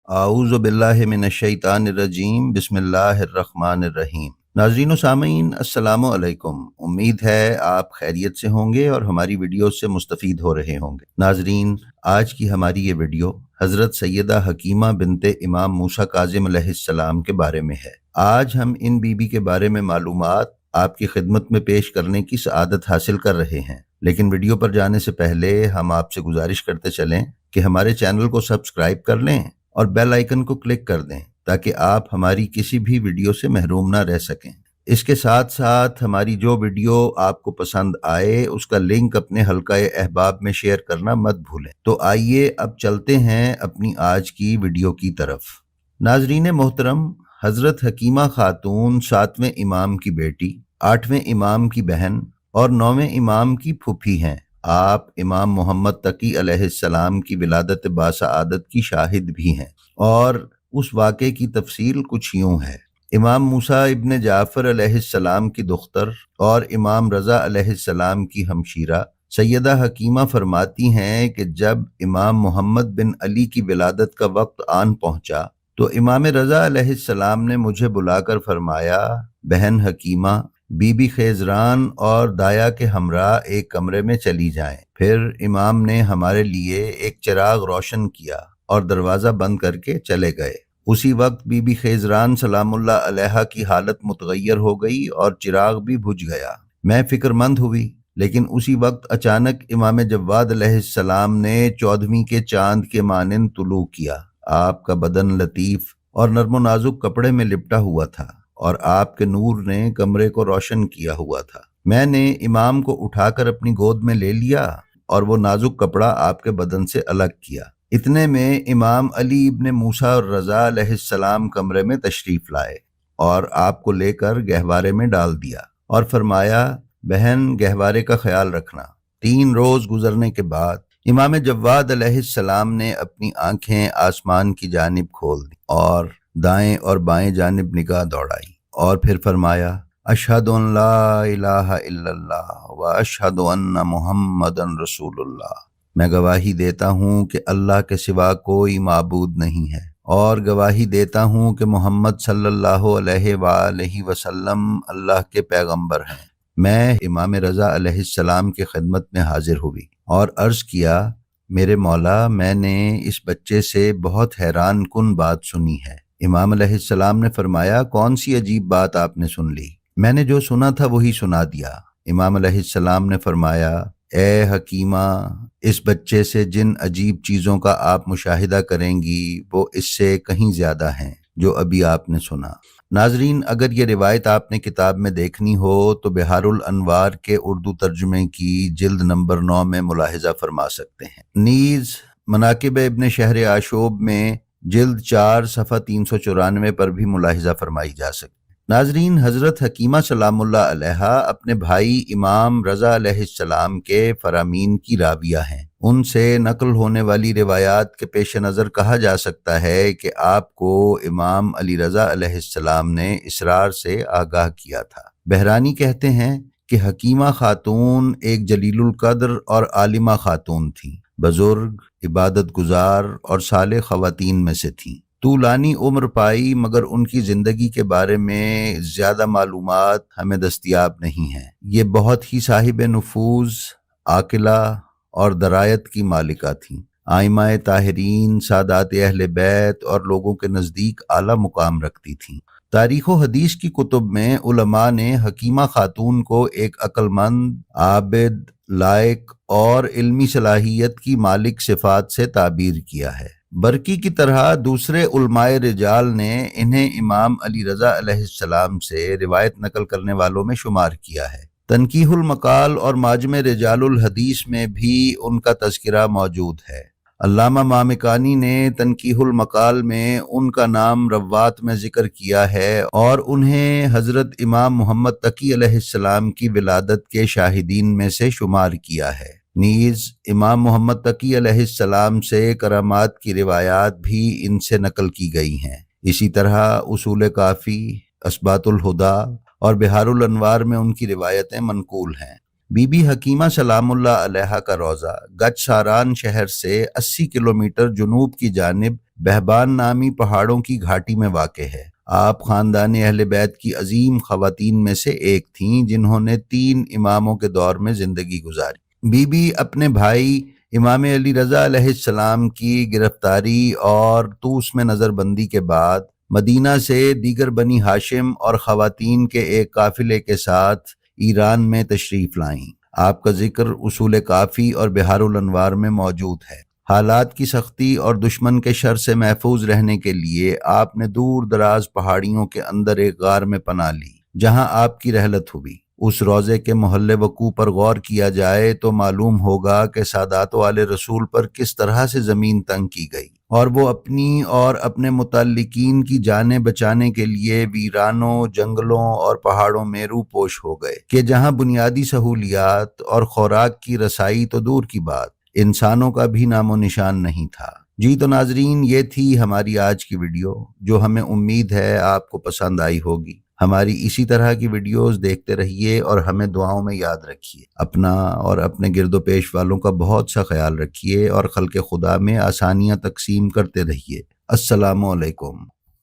اعوذ باللہ من الشیطان الرجیم بسم اللہ الرحمن الرحیم۔ ناظرین و سامعین السلام علیکم، امید ہے آپ خیریت سے ہوں گے اور ہماری ویڈیوز سے مستفید ہو رہے ہوں گے۔ ناظرین، آج کی ہماری یہ ویڈیو حضرت سیدہ حکیمہ بنت امام موسیٰ کاظم علیہ السلام کے بارے میں ہے۔ آج ہم ان بی بی کے بارے میں معلومات آپ کی خدمت میں پیش کرنے کی سعادت حاصل کر رہے ہیں، لیکن ویڈیو پر جانے سے پہلے ہم آپ سے گزارش کرتے چلیں کہ ہمارے چینل کو سبسکرائب کر لیں اور بیل آئیکن کو کلک کر دیں تاکہ آپ ہماری کسی بھی ویڈیو سے محروم نہ رہ سکیں۔ اس کے ساتھ ساتھ ہماری جو ویڈیو آپ کو پسند آئے اس کا لنک اپنے حلقہ احباب میں شیئر کرنا مت بھولیں۔ تو آئیے اب چلتے ہیں اپنی آج کی ویڈیو کی طرف۔ ناظرین محترم، حضرت حکیمہ خاتون 7ویں امام کی بیٹی، 8ویں امام کی بہن اور 9ویں امام کی پھوپھی ہیں۔ آپ امام محمد تقی علیہ السلام کی ولادت باسعادت کی شاہد بھی ہیں، اور اس واقعے کی تفصیل کچھ یوں ہے۔ امام موسیٰ ابن جعفر علیہ السلام کی دختر اور امام رضا علیہ السلام کی ہمشیرہ سیدہ حکیمہ فرماتی ہیں کہ جب امام محمد بن علی کی ولادت کا وقت آن پہنچا تو امام رضا علیہ السلام نے مجھے بلا کر فرمایا، بہن حکیمہ، بی بی خیزران اور دایا کے ہمراہ ایک کمرے میں چلی جائیں۔ پھر امام نے ہمارے لیے ایک چراغ روشن کیا اور دروازہ بند کر کے چلے گئے۔ اسی وقت بی بی خیزران سلام اللہ علیہا کی حالت متغیر ہو گئی اور چراغ بھی بجھ گیا۔ میں فکر مند ہوئی، لیکن اسی وقت اچانک امام جواد علیہ السلام نے 14ویں کے چاند کے مانند طلوع کیا۔ آپ کا بدن لطیف اور نرم و نازک کپڑے میں لپٹا ہوا تھا اور آپ کے نور نے کمرے کو روشن کیا ہوا تھا۔ میں نے امام کو اٹھا کر اپنی گود میں لے لیا اور وہ نازک کپڑا آپ کے بدن سے الگ کیا۔ اتنے میں امام علی ابن موسیٰ اور رضا علیہ السلام کمرے میں تشریف لائے اور آپ کو لے کر گہوارے میں ڈال دیا اور فرمایا، بہن گہوارے کا خیال رکھنا۔ 3 روز گزرنے کے بعد امام جواد علیہ السلام نے اپنی آنکھیں آسمان کی جانب کھول دی اور دائیں اور بائیں جانب نگاہ دوڑائی، اور پھر فرمایا، اشہد ان لا الہ الا اللہ و اشہد ان محمدن رسول اللہ۔ میں گواہی دیتا ہوں کہ اللہ کے سوا کوئی معبود نہیں ہے، اور گواہی دیتا ہوں کہ محمد صلی اللہ علیہ وآلہ وسلم اللہ کے پیغمبر ہیں۔ میں امام رضا علیہ السلام کی خدمت میں حاضر ہوئی اور عرض کیا، میرے مولا، میں نے اس بچے سے بہت حیران کن بات سنی ہے۔ امام علیہ السلام نے فرمایا، کون سی عجیب بات آپ نے سن لی؟ میں نے جو سنا تھا وہی سنا دیا۔ امام علیہ السلام نے فرمایا، اے حکیمہ، اس بچے سے جن عجیب چیزوں کا آپ مشاہدہ کریں گی وہ اس سے کہیں زیادہ ہیں جو ابھی آپ نے سنا۔ ناظرین، اگر یہ روایت آپ نے کتاب میں دیکھنی ہو تو بحار الانوار کے اردو ترجمے کی جلد نمبر 9 میں ملاحظہ فرما سکتے ہیں۔ نیز مناقب ابن شہر آشوب میں جلد 4 صفحہ 394 پر بھی ملاحظہ فرمائی جا سکتی۔ ناظرین، حضرت حکیمہ سلام اللہ علیہا اپنے بھائی امام رضا علیہ السلام کے فرامین کی راویہ ہیں۔ ان سے نقل ہونے والی روایات کے پیش نظر کہا جا سکتا ہے کہ آپ کو امام علی رضا علیہ السلام نے اسرار سے آگاہ کیا تھا۔ بہرانی کہتے ہیں کہ حکیمہ خاتون ایک جلیل القدر اور عالمہ خاتون تھیں، بزرگ، عبادت گزار اور صالح خواتین میں سے تھیں۔ طولانی عمر پائی، مگر ان کی زندگی کے بارے میں زیادہ معلومات ہمیں دستیاب نہیں ہیں۔ یہ بہت ہی صاحب نفوذ، عاقلہ اور درایت کی مالکہ تھیں۔ آئمہ طاہرین، سادات اہل بیت اور لوگوں کے نزدیک اعلیٰ مقام رکھتی تھیں۔ تاریخ و حدیث کی کتب میں علماء نے حکیمہ خاتون کو ایک عقل مند، عابد، لائق اور علمی صلاحیت کی مالک صفات سے تعبیر کیا ہے۔ برقی کی طرح دوسرے علماء رجال نے انہیں امام علی رضا علیہ السلام سے روایت نقل کرنے والوں میں شمار کیا ہے۔ تنقیح المقال اور معجم رجال الحدیث میں بھی ان کا تذکرہ موجود ہے۔ علامہ مامکانی نے تنقیح المقال میں ان کا نام روات میں ذکر کیا ہے اور انہیں حضرت امام محمد تقی علیہ السلام کی ولادت کے شاہدین میں سے شمار کیا ہے۔ نیز امام محمد تقی علیہ السلام سے کرامات کی روایات بھی ان سے نقل کی گئی ہیں۔ اسی طرح اصول کافی، اثبات الہدا اور بحار الانوار میں ان کی روایتیں منقول ہیں۔ بی بی حکیمہ سلام اللہ علیہا کا روضہ گچ ساران شہر سے 80 کلومیٹر جنوب کی جانب بہبان نامی پہاڑوں کی گھاٹی میں واقع ہے۔ آپ خاندان اہل بیت کی عظیم خواتین میں سے ایک تھیں جنہوں نے 3 اماموں کے دور میں زندگی گزاری۔ بی بی اپنے بھائی امام علی رضا علیہ السلام کی گرفتاری اور طوس میں نظر بندی کے بعد مدینہ سے دیگر بنی ہاشم اور خواتین کے ایک قافلے کے ساتھ ایران میں تشریف لائیں۔ آپ کا ذکر اصول کافی اور بحار الانوار میں موجود ہے۔ حالات کی سختی اور دشمن کے شر سے محفوظ رہنے کے لیے آپ نے دور دراز پہاڑیوں کے اندر ایک غار میں پناہ لی جہاں آپ کی رحلت ہوئی۔ اس روضے کے محل وقوع پر غور کیا جائے تو معلوم ہوگا کہ سادات والے رسول پر کس طرح سے زمین تنگ کی گئی اور وہ اپنی اور اپنے متعلقین کی جانیں بچانے کے لیے ویرانوں، جنگلوں اور پہاڑوں میں روپوش ہو گئے کہ جہاں بنیادی سہولیات اور خوراک کی رسائی تو دور کی بات، انسانوں کا بھی نام و نشان نہیں تھا۔ جی تو ناظرین، یہ تھی ہماری آج کی ویڈیو جو ہمیں امید ہے آپ کو پسند آئی ہوگی۔ ہماری اسی طرح کی ویڈیوز دیکھتے رہیے اور ہمیں دعاؤں میں یاد رکھیے۔ اپنا اور اپنے گرد و پیش والوں کا بہت سا خیال رکھیے اور خلق خدا میں آسانیاں تقسیم کرتے رہیے۔ السلام علیکم۔